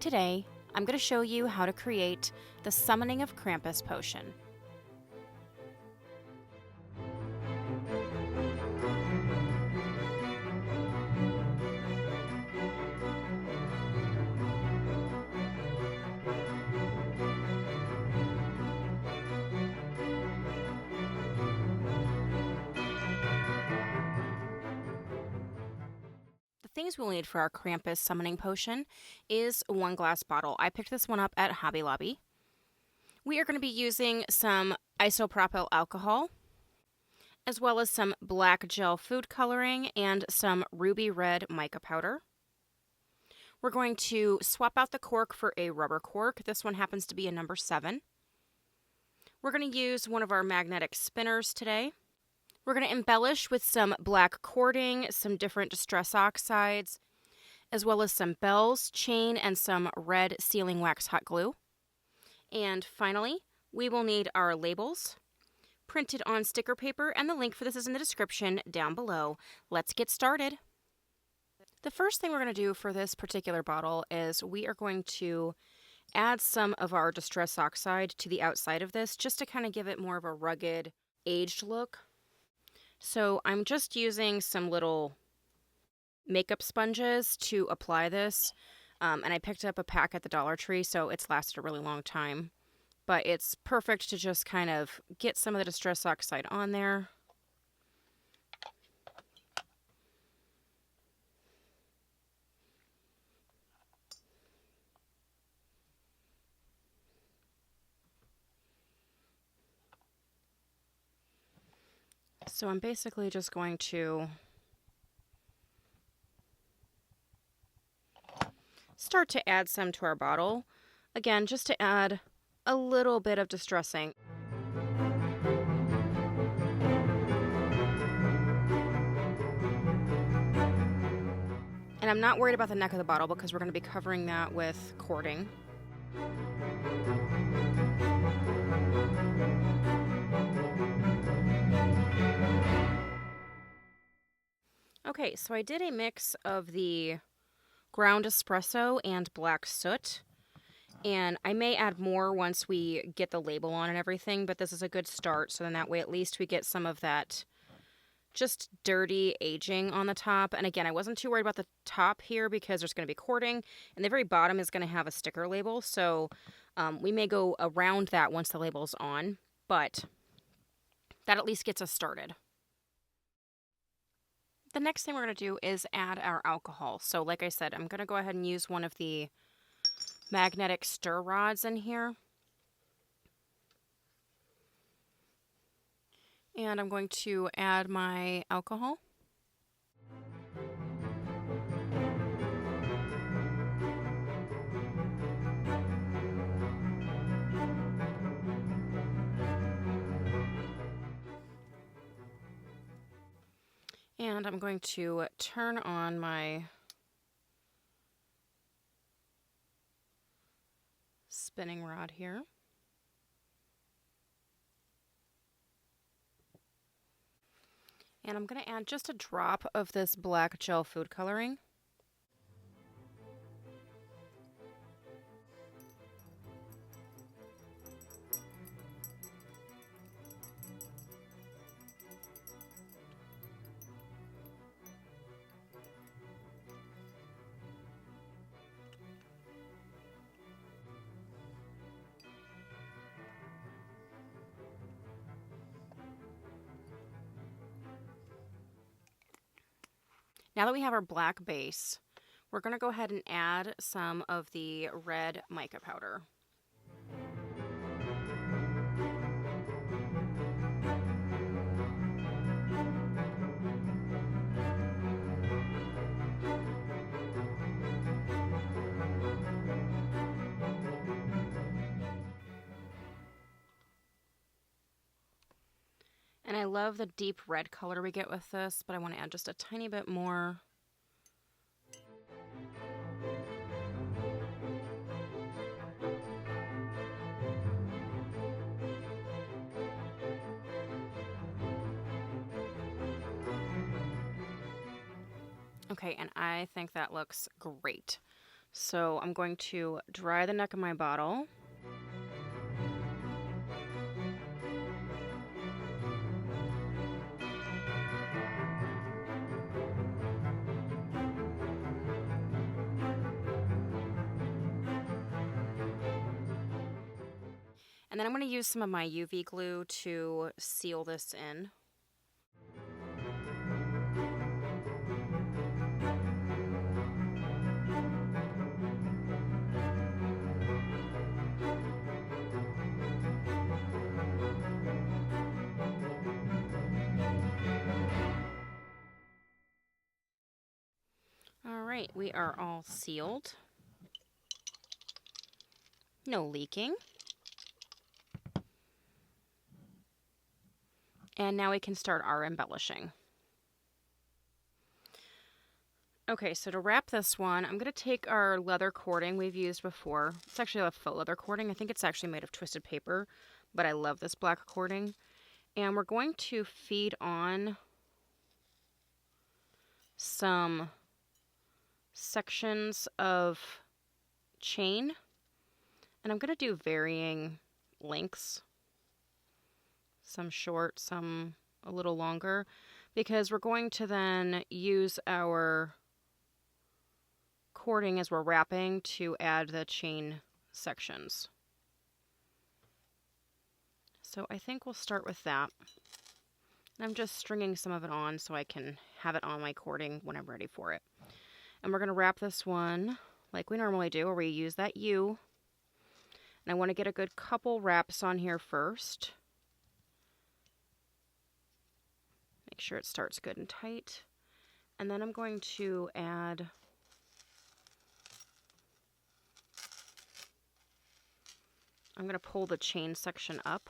Today, I'm going to show you how to create the Summoning of Krampus Potion. The things we'll need for our Krampus Summoning Potion is a 1-glass bottle. I picked this one up at Hobby Lobby. We are going to be using some isopropyl alcohol, as well as some black gel food coloring and some ruby red mica powder. We're going to swap out the cork for a rubber cork. This one happens to be a number 7. We're going to use one of our magnetic spinners today. We're going to embellish with some black cording, some different distress oxides, as well as some bells, chain, and some red sealing wax hot glue. And finally, we will need our labels printed on sticker paper, and the link for this is in the description down below. Let's get started. The first thing we're going to do for this particular bottle is we are going to add some of our distress oxide to the outside of this, just to kind of give it more of a rugged, aged look. So I'm just using some little makeup sponges to apply this, and I picked up a pack at the Dollar Tree, so it's lasted a really long time. But it's perfect to just kind of get some of the distress oxide on there. So I'm basically just going to start to add some to our bottle. Again, just to add a little bit of distressing. And I'm not worried about the neck of the bottle because we're going to be covering that with cording. Okay, so I did a mix of the ground espresso and black soot, and I may add more once we get the label on and everything, but this is a good start, so then that way at least we get some of that just dirty aging on the top. And again, I wasn't too worried about the top here because there's going to be cording, and the very bottom is going to have a sticker label, so we may go around that once the label's on, but that at least gets us started. The next thing we're going to do is add our alcohol. So like I said, I'm going to go ahead and use one of the magnetic stir rods in here. And I'm going to add my alcohol. And I'm going to turn on my spinning rod here. And I'm going to add just a drop of this black gel food coloring. Now that we have our black base, we're going to go ahead and add some of the red mica powder. And I love the deep red color we get with this, but I want to add just a tiny bit more. Okay, and I think that looks great. So I'm going to dry the neck of my bottle. And then I'm going to use some of my UV glue to seal this in. All right, we are all sealed. No leaking. And now we can start our embellishing. Okay, so to wrap this one, I'm going to take our leather cording we've used before. It's actually a faux leather cording. I think it's actually made of twisted paper, but I love this black cording. And we're going to feed on some sections of chain. And I'm going to do varying lengths. Some short, some a little longer, because we're going to then use our cording as we're wrapping to add the chain sections. So I think we'll start with that. And I'm just stringing some of it on so I can have it on my cording when I'm ready for it. And we're going to wrap this one like we normally do, where we use that U. And I want to get a good couple wraps on here first. Make sure it starts good and tight. And then I'm going to add I'm going to pull the chain section up.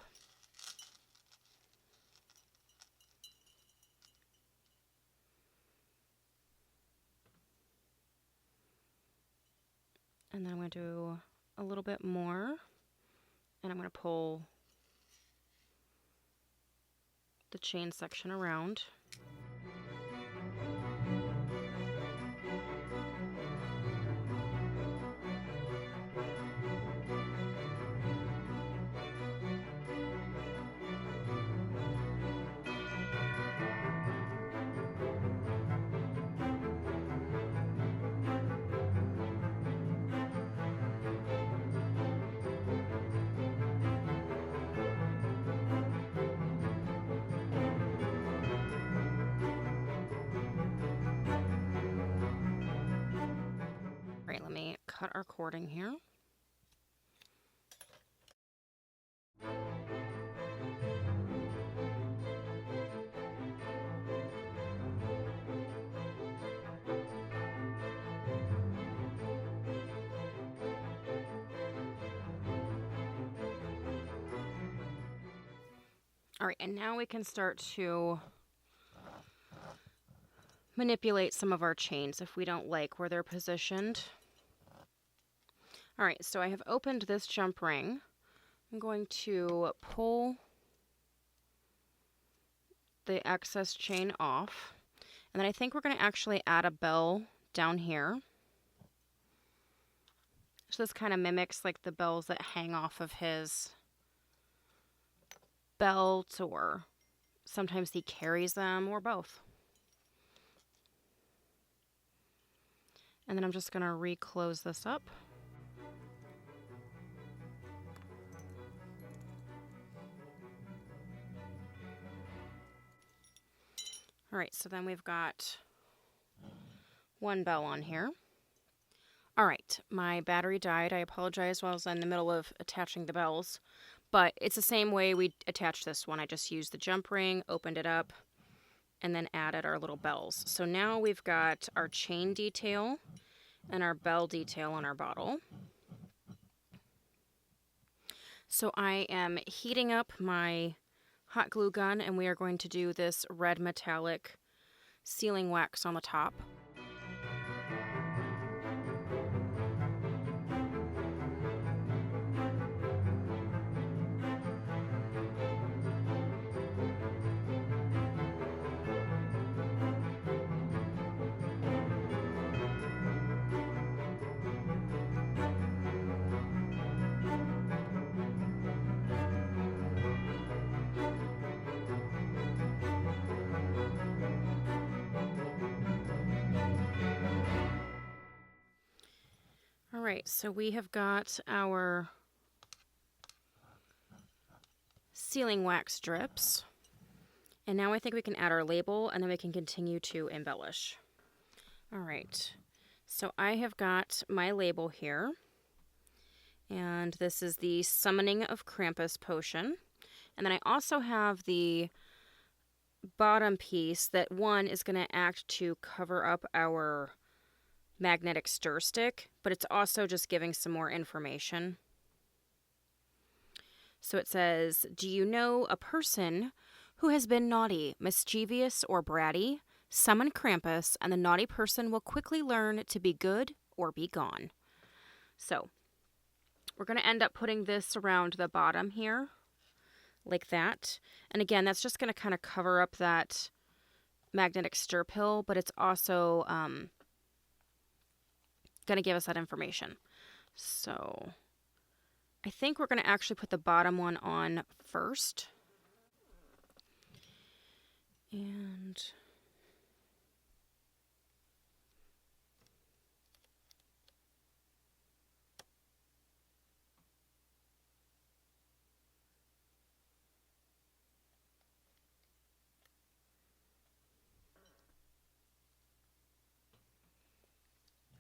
And then I'm going to do a little bit more. And I'm going to pull the chain section around. Right, let me cut our cording here. All right, and now we can start to manipulate some of our chains if we don't like where they're positioned. All right, so I have opened this jump ring. I'm going to pull the excess chain off. And then I think we're going to actually add a bell down here. So this kind of mimics like the bells that hang off of his belt, or sometimes he carries them, or both. And then I'm just going to reclose this up. All right, so then we've got one bell on here. All right, my battery died. I apologize while I was in the middle of attaching the bells, but it's the same way we attached this one. I just used the jump ring, opened it up, and then added our little bells. So now we've got our chain detail and our bell detail on our bottle. So I am heating up my hot glue gun, and we are going to do this red metallic sealing wax on the top. right, so we have got our sealing wax drips. And now I think we can add our label, and then we can continue to embellish. All right, so I have got my label here. And this is the Summoning of Krampus Potion. And then I also have the bottom piece that one is going to act to cover up our magnetic stir stick, but it's also just giving some more information. So it says, do you know a person who has been naughty, mischievous, or bratty? Summon Krampus, and the naughty person will quickly learn to be good or be gone. So we're going to end up putting this around the bottom here, like that. And again, that's just going to kind of cover up that magnetic stir pill, but it's also going to give us that information. So I think we're going to actually put the bottom one on first. And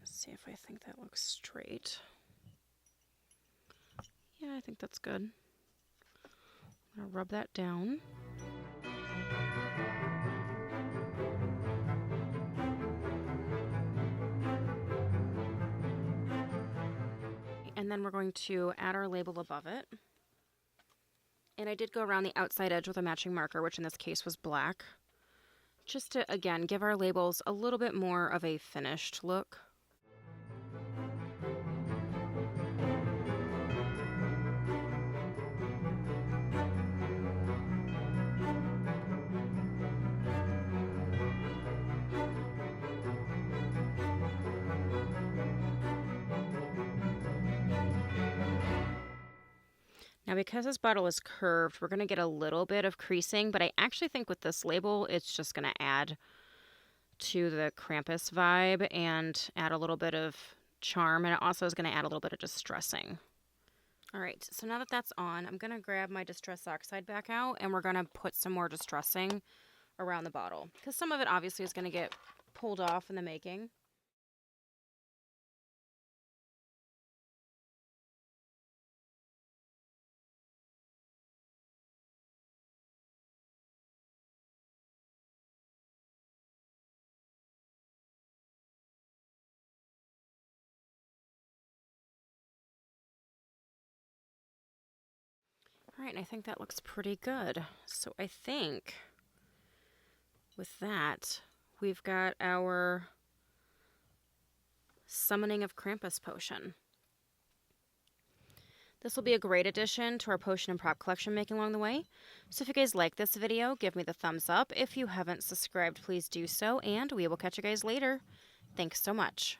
let's see if I think that looks straight. Yeah, I think that's good. I'm going to rub that down. And then we're going to add our label above it. And I did go around the outside edge with a matching marker, which in this case was black, just to, again, give our labels a little bit more of a finished look. Now, because this bottle is curved, we're going to get a little bit of creasing, but I actually think with this label, it's just going to add to the Krampus vibe and add a little bit of charm, and it also is going to add a little bit of distressing. All right, so now that that's on, I'm going to grab my Distress Oxide back out, and we're going to put some more distressing around the bottle, because some of it obviously is going to get pulled off in the making. All right, and I think that looks pretty good. So I think with that, we've got our Summoning of Krampus Potion. This will be a great addition to our potion and prop collection making along the way. So if you guys like this video, give me the thumbs up. If you haven't subscribed, please do so, and we will catch you guys later. Thanks so much.